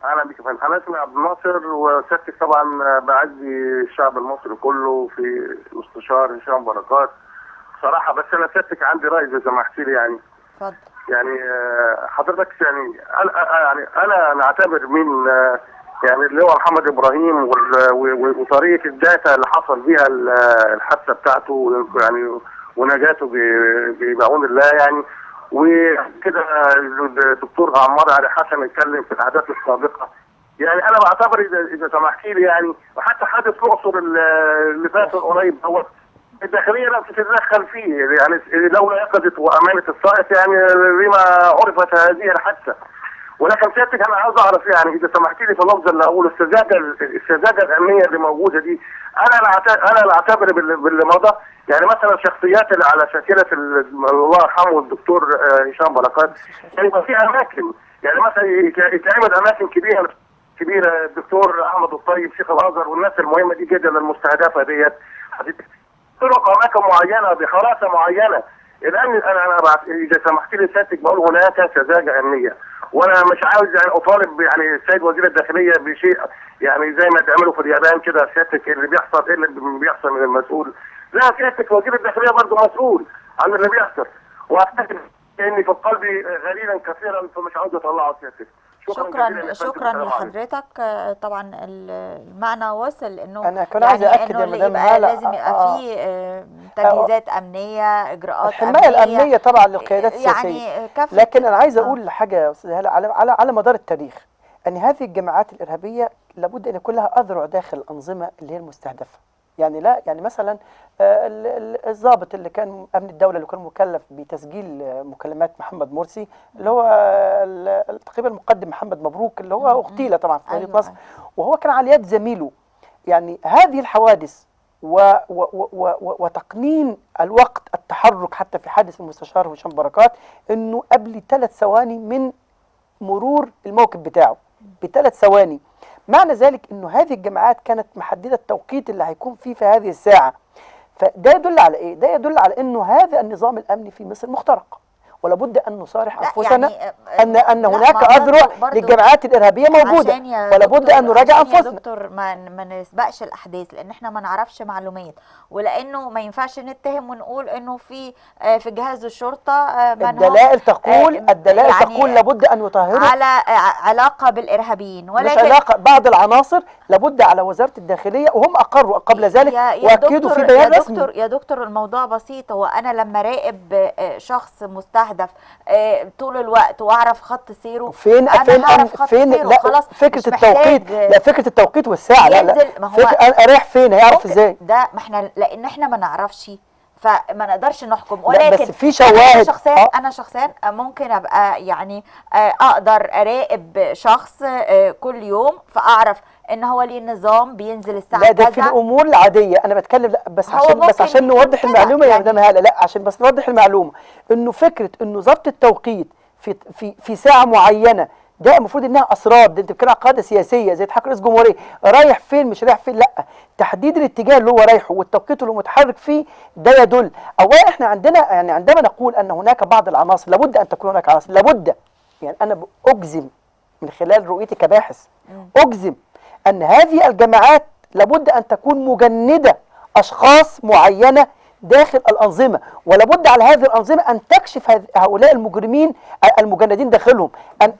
اهلا بك. انا اسمي عبد الناصر، وسيادتك طبعا بعزي الشعب المصري كله في مستشار هشام بركات صراحه، بس انا سيادتك عندي راي اذا سمحتي لي. يعني اتفضل. يعني حضرتك يعني انا نعتبر من يعني اللي هو محمد ابراهيم وطريقه الداتا اللي حصل بيها الحادثه بتاعته يعني ونجاته بعون الله يعني، وكده الدكتور عمار علي حسن اتكلم في الاحداث السابقه. يعني انا بعتبر اذا سمحتي لي يعني، وحتى حادث الاقصر اللي فات قريب دوت الداخليه لم تتدخل فيه، يعني لولا يقظه وامانه السائق يعني لما عرفت هذه الحادثه. ولكن سيادتك انا عاوز اعرف يعني اذا سمحتي لي في اللفظ اللي اقوله، السذاجه الامنيه اللي موجوده دي انا اعتبر باللي مضى يعني مثلا الشخصيات اللي على شاكله الله يرحمه الدكتور هشام بركات، يعني يبقى في اماكن يعني مثلا يتعمل اماكن كبيره الدكتور احمد الطيب شيخ الازهر والناس المهمه دي جدا المستهدفه ديت، طرق اماكن معينه بحراسه معينه. الان انا اذا سمحت لي سيادتك بقول هناك سذاجه امنيه، وانا مش عاوز يعني اطالب يعني السيد وزير الداخليه بشيء يعني زي ما تعملوا في اليابان كده سيادتك اللي بيحصل ايه اللي بيحصل من المسؤول، لا سيادتك وزير الداخليه برضه مسؤول عن اللي بيحصل، واعتقد اني في قلبي غليلا كثيرا فمش عاوز اطلعه سيادتك. شكرا لحضرتك. طبعا المعنى وصل انه انا كنت عايز اكد يا مدام هاله لازم يبقى في تجهيزات امنيه، اجراءات الحمايه الامنيه طبعا للقيادات السياسيه، يعني لكن انا عايز اقول حاجه يا استاذ هاله على مدار التاريخ ان هذه الجماعات الارهابيه لابد ان يكون لها اذرع داخل الانظمه اللي هي المستهدفه. يعني لا يعني مثلا الضابط اللي كان امن الدوله اللي كان مكلف بتسجيل مكالمات محمد مرسي اللي هو تقريبا المقدم محمد مبروك اللي هو اغتيل طبعا في مدينه نصر، وهو كان على يد زميله. يعني هذه الحوادث وتقنين الوقت التحرك. حتى في حادث المستشار هشام بركات انه قبل 3 ثواني من مرور الموكب بتاعه، ب3 ثواني. معنى ذلك انه هذه الجماعات كانت محدده التوقيت اللي هيكون فيه في هذه الساعه. فده يدل على ايه؟ ده يدل على انه هذا النظام الامني في مصر مخترق، ولا بد ان نصارح انفسنا يعني ان هناك اذرع للجماعات الارهابيه موجوده، ولا بد ان نراجع انفسنا. يا دكتور ما نسبقش الاحداث، لان احنا ما نعرفش معلومات، ولانه ما ينفعش نتهم ونقول انه في جهاز الشرطه الدلائل تقول الدلائل يعني تقول لابد ان يطهروا على علاقه بالارهابيين، ولكن مش علاقه. بعض العناصر لابد على وزاره الداخليه، وهم اقروا قبل ذلك واكدوا في بيان رسمي. يا دكتور الموضوع بسيط. هو انا لما راقب شخص مستهدف طول الوقت واعرف خط سيره، فين لا خلاص فكره التوقيت، لا فكره التوقيت والساعه، لا انا رايح فين هيعرف ازاي؟ ده ما احنا لان احنا ما نعرفش فما نقدرش نحكم، ولكن بس في شواهد. انا شخصيا ممكن ابقى يعني اقدر اراقب شخص كل يوم، فاعرف ان هو ليه نظام بينزل الساعه كذا. لا ده في الامور العاديه انا بتكلم. لا بس عشان نوضح المعلومه يا مدام هاله، لا عشان بس نوضح المعلومه انه فكره انه ضبط التوقيت في ساعه معينه ده المفروض انها اسرار. ده انت بتتكلم عن قاعده سياسيه زي تحقيق رئيس جمهوريه رايح فين مش رايح فين، لا تحديد الاتجاه اللي هو رايحه والتوقيت اللي هو متحرك فيه ده يدل. اولا احنا عندنا يعني عندما نقول ان هناك بعض العناصر لابد ان تكون هناك عناصر، لابد يعني انا اجزم من خلال رؤيتي كباحث اجزم ان هذه الجماعات لابد ان تكون مجنده اشخاص معينه داخل الأنظمة، ولابد على هذه الأنظمة أن تكشف هؤلاء المجرمين المجندين داخلهم.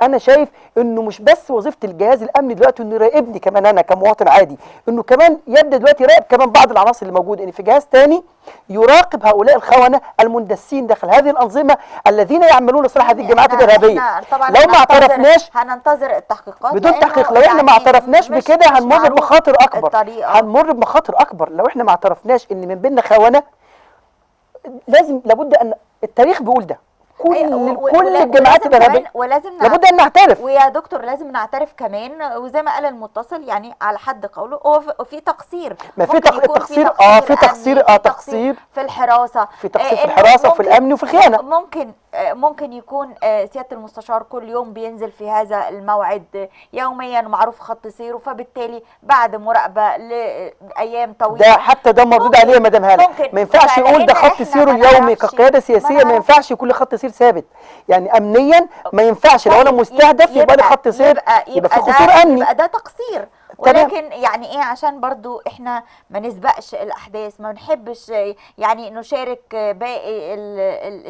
أنا شايف أنه مش بس وظيفة الجهاز الأمني دلوقتي أنه يراقبني كمان أنا كمواطن عادي، أنه كمان يبدأ دلوقتي يراقب كمان بعض العناصر اللي موجودة، أن في جهاز تاني يراقب هؤلاء الخونة المندسين داخل هذه الأنظمة الذين يعملون صلاح هذه الجماعات الإرهابية. لو ما اعترفناش هننتظر التحقيقات بدون تحقيق. لو احنا ما اعترفناش بكده هنمر بمخاطر أكبر، هنمر بمخاطر أكبر. لو احنا ما اعترفناش أن من بيننا خونة لابد ان التاريخ بيقول ده كل الجماعات الارهابيه لابد ان نعترف. ويا دكتور لازم نعترف كمان، وزي ما قال المتصل يعني على حد قوله هو في تقصير. ما في تقصير في تقصير في الحراسه، في تقصير في الحراسه وفي الامن وفي الخيانه. ممكن يكون سياده المستشار كل يوم بينزل في هذا الموعد يوميا ومعروف خط سيره، فبالتالي بعد مراقبه لايام طويله ده حتى ده مردود عليه يا مدام هاله. ما ينفعش يقول ده خط سيره اليومي كقياده سياسيه، ما ينفعش يكون خط سير ثابت يعني امنيا ما ينفعش. لو انا مستهدف يبقى لي خط سير، يبقى في خطور امني، يبقى ده تقصير. ولكن يعني ايه عشان برضو احنا ما نسبقش الاحداث، ما نحبش يعني نشارك باقي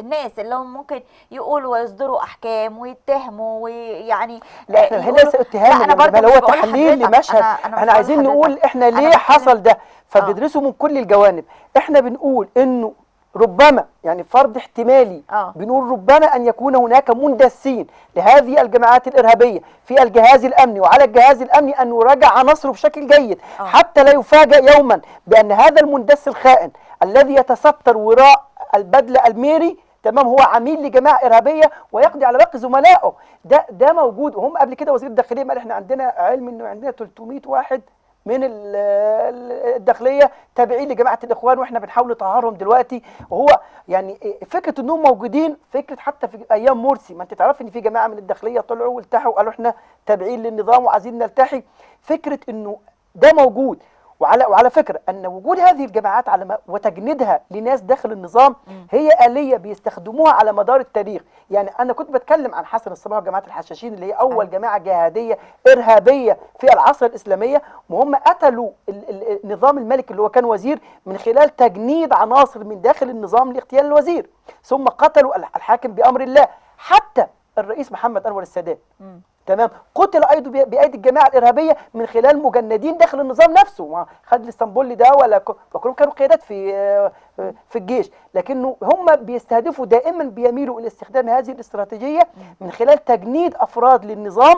الناس اللي هم ممكن يقولوا ويصدروا احكام ويتهموا ويعني لا احنا هنا ليس اتهام، هو تحليل لمشهد. احنا عايزين نقول احنا ليه حصل ده، فبندرسه من كل الجوانب. احنا بنقول انه ربما يعني فرض احتمالي بنقول ربما أن يكون هناك مندسين لهذه الجماعات الإرهابية في الجهاز الأمني، وعلى الجهاز الأمني أن يراجع عناصره بشكل جيد حتى لا يفاجأ يوما بأن هذا المندس الخائن الذي يتستر وراء البدلة الميري تمام هو عميل لجماعة إرهابية ويقضي على باقي زملائه. ده موجود. وهم قبل كده وزير الداخلية قال احنا عندنا علم انه عندنا 300 واحد من الداخليه تابعين لجماعه الاخوان واحنا بنحاول نطهرهم دلوقتي. وهو يعني فكره انهم موجودين، فكره حتى في ايام مرسي ما انت تعرف ان في جماعه من الداخليه طلعوا والتحوا وقالوا احنا تابعين للنظام وعايزين نلتحي. فكره انه ده موجود. وعلى فكره ان وجود هذه الجماعات وتجنيدها لناس داخل النظام هي آلية بيستخدموها على مدار التاريخ. يعني انا كنت بتكلم عن حسن الصباح وجماعه الحشاشين اللي هي اول جماعه جهاديه ارهابيه في العصر الاسلاميه، وهم قتلوا النظام الملكي اللي هو كان وزير من خلال تجنيد عناصر من داخل النظام لاغتيال الوزير، ثم قتلوا الحاكم بامر الله. حتى الرئيس محمد انور السادات تمام قتل ايضا بايدي الجماعه الارهابيه من خلال مجندين داخل النظام نفسه. ما خد الاسطنبولي ده ولا كلهم كانوا قيادات في الجيش، لكنه هم بيستهدفوا دائما بيميلوا الى استخدام هذه الاستراتيجيه من خلال تجنيد افراد للنظام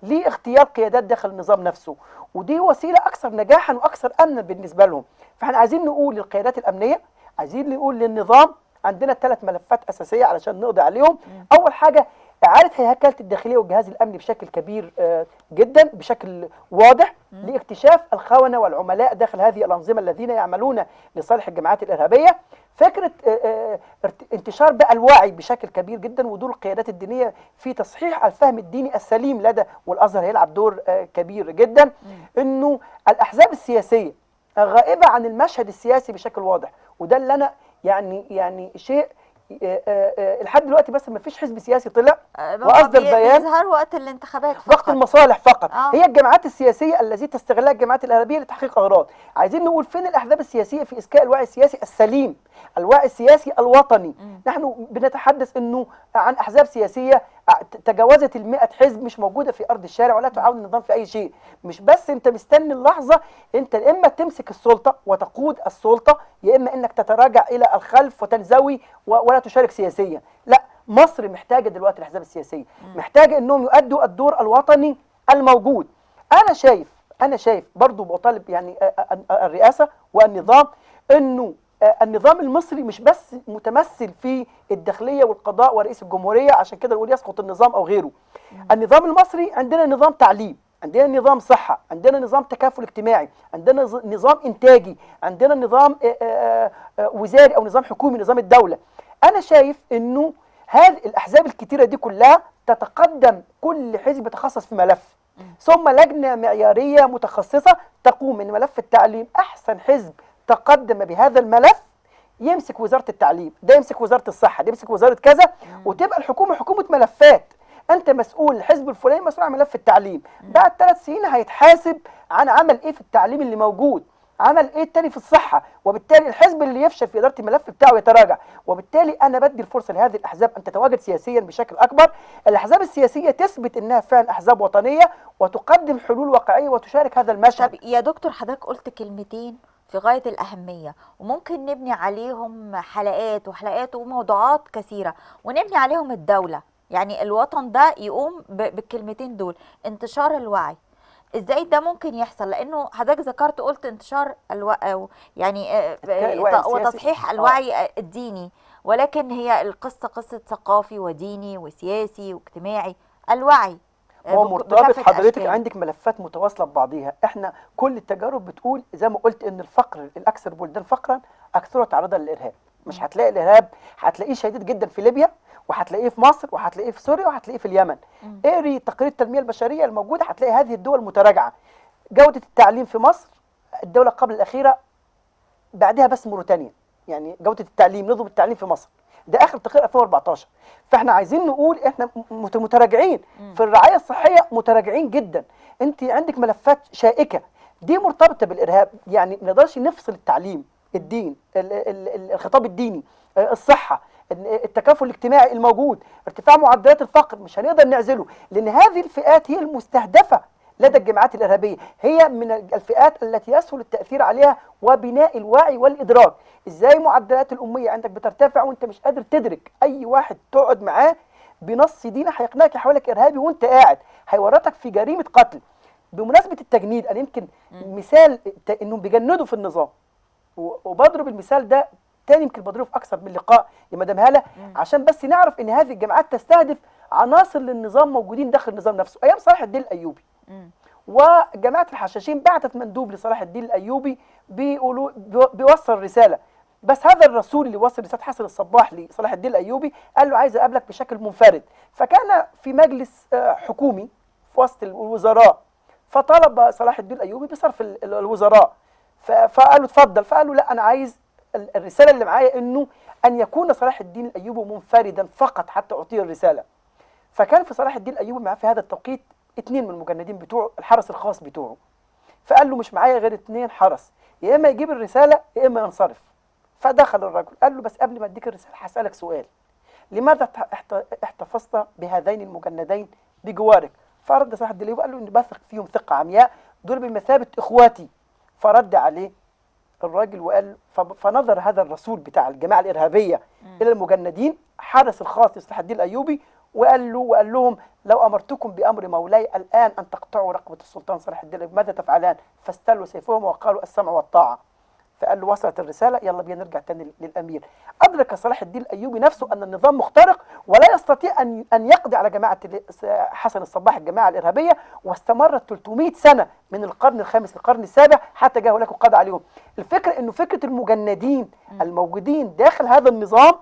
لاغتيال قيادات داخل النظام نفسه، ودي وسيله اكثر نجاحا واكثر امنا بالنسبه لهم. فاحنا عايزين نقول للقيادات الامنيه، عايزين نقول للنظام عندنا 3 ملفات اساسيه علشان نقضي عليهم. اول حاجه اعاده هيكله الداخليه والجهاز الامني بشكل كبير جدا، بشكل واضح، لاكتشاف الخونه والعملاء داخل هذه الانظمه الذين يعملون لصالح الجماعات الارهابيه. فكره انتشار بقى الوعي بشكل كبير جدا، ودور القيادات الدينيه في تصحيح الفهم الديني السليم لدى، والازهر هيلعب دور كبير جدا. انه الاحزاب السياسيه غائبه عن المشهد السياسي بشكل واضح، وده اللي انا يعني شيء لحد دلوقتي بس ما فيش حزب سياسي طلع واصدر بيان بيظهر وقت الانتخابات فقط، وقت المصالح فقط. هي الجماعات السياسيه التي تستغلها الجماعات الارهابيه لتحقيق اغراض. عايزين نقول فين الاحزاب السياسيه في اسكاء الوعي السياسي السليم، الوعي السياسي الوطني؟ نحن بنتحدث انه عن احزاب سياسيه تجاوزت ال100 حزب، مش موجوده في ارض الشارع ولا تعاون النظام في اي شيء. مش بس انت مستني اللحظه، انت اما تمسك السلطه وتقود السلطه، يا اما انك تتراجع الى الخلف وتنزوي ولا تشارك سياسيا. لا، مصر محتاجه دلوقتي الاحزاب السياسيه، محتاجه انهم يؤدوا الدور الوطني الموجود. انا شايف برضو بطالب يعني الرئاسه والنظام، انه النظام المصري مش بس متمثل في الداخليه والقضاء ورئيس الجمهوريه عشان كده نقول يسقط النظام او غيره. النظام المصري عندنا نظام تعليم، عندنا نظام صحه، عندنا نظام تكافل اجتماعي، عندنا نظام انتاجي، عندنا نظام وزاري او نظام حكومي، نظام الدوله. انا شايف انه هذه الاحزاب الكتيره دي كلها تتقدم كل حزب يتخصص في ملف، ثم لجنه معياريه متخصصه تقوم من ملف التعليم. احسن حزب تقدم بهذا الملف يمسك وزاره التعليم، ده يمسك وزاره الصحه، ده يمسك وزاره كذا، وتبقى الحكومه حكومه ملفات. انت مسؤول، الحزب الفلاني مسؤول عن ملف التعليم، بعد 3 سنين هيتحاسب عن عمل ايه في التعليم اللي موجود، عمل ايه التاني في الصحه، وبالتالي الحزب اللي يفشل في اداره الملف بتاعه يتراجع. وبالتالي انا بدي الفرصه لهذه الاحزاب ان تتواجد سياسيا بشكل اكبر. الاحزاب السياسيه تثبت انها فعلا احزاب وطنيه وتقدم حلول واقعيه وتشارك هذا المشهد. طب يا دكتور، حضرتك قلت كلمتين في غاية الأهمية، وممكن نبني عليهم حلقات وحلقات وموضوعات كثيرة، ونبني عليهم الدولة. يعني الوطن ده يقوم بالكلمتين دول، انتشار الوعي. ازاي ده ممكن يحصل؟ لانه حضرتك ذكرت قلت انتشار يعني وتصحيح الوعي الديني، ولكن هي القصة قصة ثقافي وديني وسياسي واجتماعي. الوعي هو مرتبط. حضرتك عندك ملفات متواصله ببعضيها. احنا كل التجارب بتقول زي ما قلت ان الفقر الاكثر بلدان فقرا اكثرها تعرضا للارهاب. مش هتلاقي الارهاب، هتلاقيه شديد جدا في ليبيا، وهتلاقيه في مصر، وهتلاقيه في سوريا، وهتلاقيه في اليمن. اقري تقرير التنميه البشريه الموجوده، هتلاقي هذه الدول متراجعه. جوده التعليم في مصر الدوله قبل الاخيره، بعدها بس موريتانيا. يعني جوده التعليم، نظم التعليم في مصر ده اخر تقرير 2014. فاحنا عايزين نقول احنا متراجعين في الرعايه الصحيه، متراجعين جدا. انت عندك ملفات شائكه دي مرتبطه بالارهاب. يعني ما نقدرش نفصل التعليم، الدين، الخطاب الديني، الصحه، التكافل الاجتماعي الموجود، ارتفاع معدلات الفقر، مش هنقدر نعزله، لان هذه الفئات هي المستهدفه لدى الجماعات الارهابيه. هي من الفئات التي يسهل التاثير عليها وبناء الوعي والادراك. ازاي معدلات الاميه عندك بترتفع وانت مش قادر تدرك؟ اي واحد تقعد معاه بنص ديني هيقنعك يحولك ارهابي وانت قاعد، هيورطك في جريمه قتل. بمناسبه التجنيد، انا يمكن مثال انهم بيجندوا في النظام، وبضرب المثال ده تاني، يمكن بضربه في اكثر من لقاء يا مدام هاله، عشان بس نعرف ان هذه الجماعات تستهدف عناصر للنظام موجودين داخل النظام نفسه. ايام صلاح الدين الايوبي وجماعه الحشاشين بعتت مندوب لصلاح الدين الايوبي بيوصل رساله، بس هذا الرسول اللي وصل رساله حسن الصباح لصلاح الدين الايوبي قال له عايز اقابلك بشكل منفرد. فكان في مجلس حكومي في وسط الوزراء، فطلب صلاح الدين الايوبي بصرف الوزراء، فقال له اتفضل. فقال له لا، انا عايز الرساله اللي معايا انه ان يكون صلاح الدين الايوبي منفردا فقط حتى اعطيه الرساله. فكان في صلاح الدين الايوبي معاه في هذا التوقيت 2 من المجندين بتوعه، الحرس الخاص بتوعه. فقال له مش معايا غير 2 حرس، يا اما يجيب الرساله يا اما ينصرف. فدخل الرجل قال له بس قبل ما اديك الرساله هسالك سؤال، لماذا احتفظت بهذين المجندين بجوارك؟ فرد صلاح الدين الايوبي قال له اني بثق فيهم ثقه عمياء، دول بمثابه اخواتي. فرد عليه الراجل وقال، فنظر هذا الرسول بتاع الجماعه الارهابيه الى المجندين حرس الخاص لصلاح الدين الايوبي، وقال لهم لو امرتكم بامر مولاي الان ان تقطعوا رقبه السلطان صلاح الدين الايوبي ماذا تفعلان؟ فاستلوا سيفهم وقالوا السمع والطاعه. فقال له وصلت الرساله، يلا بينا نرجع تاني للامير. ادرك صلاح الدين الايوبي نفسه ان النظام مخترق ولا يستطيع ان يقضي على جماعه حسن الصباح، الجماعه الارهابيه، واستمرت 300 سنه من القرن الخامس للقرن السابع حتى جاء هناك وقضى عليهم. الفكره انه فكره المجندين الموجودين داخل هذا النظام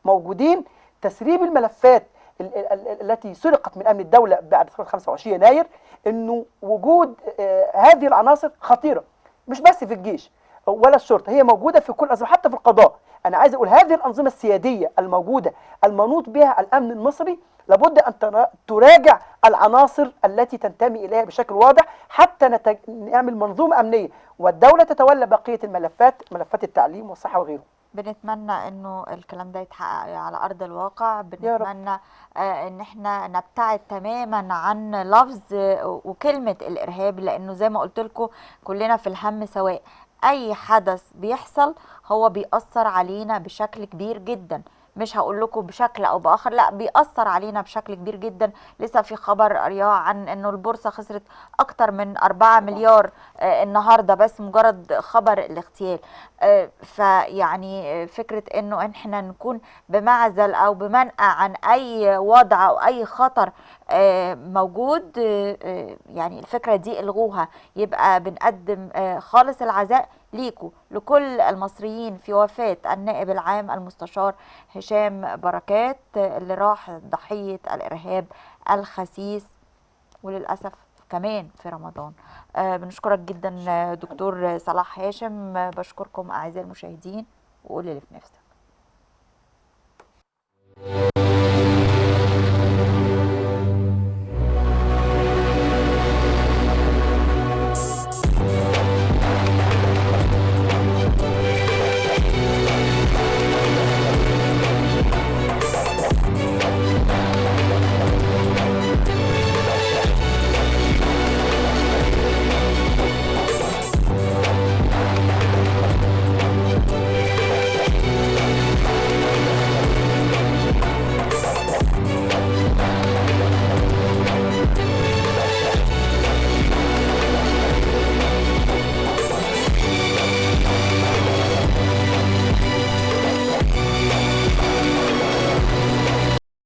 موجودين، تسريب الملفات التي سرقت من امن الدوله بعد ثوره 25 يناير، انه وجود هذه العناصر خطيره مش بس في الجيش ولا الشرطه، هي موجوده في كل الأنظمة حتى في القضاء. انا عايز اقول هذه الانظمه السياديه الموجوده المنوط بها الامن المصري لابد ان تراجع العناصر التي تنتمي اليها بشكل واضح حتى نعمل منظومه امنيه، والدوله تتولى بقيه الملفات، ملفات التعليم والصحه وغيره. بنتمنى انه الكلام ده يتحقق على ارض الواقع. بنتمنى ان احنا نبتعد تماما عن لفظ وكلمة الارهاب، لانه زي ما قلت لكم كلنا في الهم سواء. اي حدث بيحصل هو بيأثر علينا بشكل كبير جدا، مش هقول لكم بشكل او باخر، لا بيأثر علينا بشكل كبير جدا. لسه في خبر قرياه عن انه البورصة خسرت اكتر من 4 مليار النهاردة بس مجرد خبر الاغتيال. فيعني فكرة انه احنا نكون بمعزل او بمنأى عن اي وضع او اي خطر موجود، يعني الفكرة دي الغوها. يبقى بنقدم خالص العزاء ليكوا لكل المصريين في وفاة النائب العام المستشار هشام بركات اللي راح ضحية الإرهاب الخسيس، وللأسف كمان في رمضان. بنشكرك جدا دكتور صلاح هاشم. بشكركم أعزائي المشاهدين، وقولي اللي في نفسك.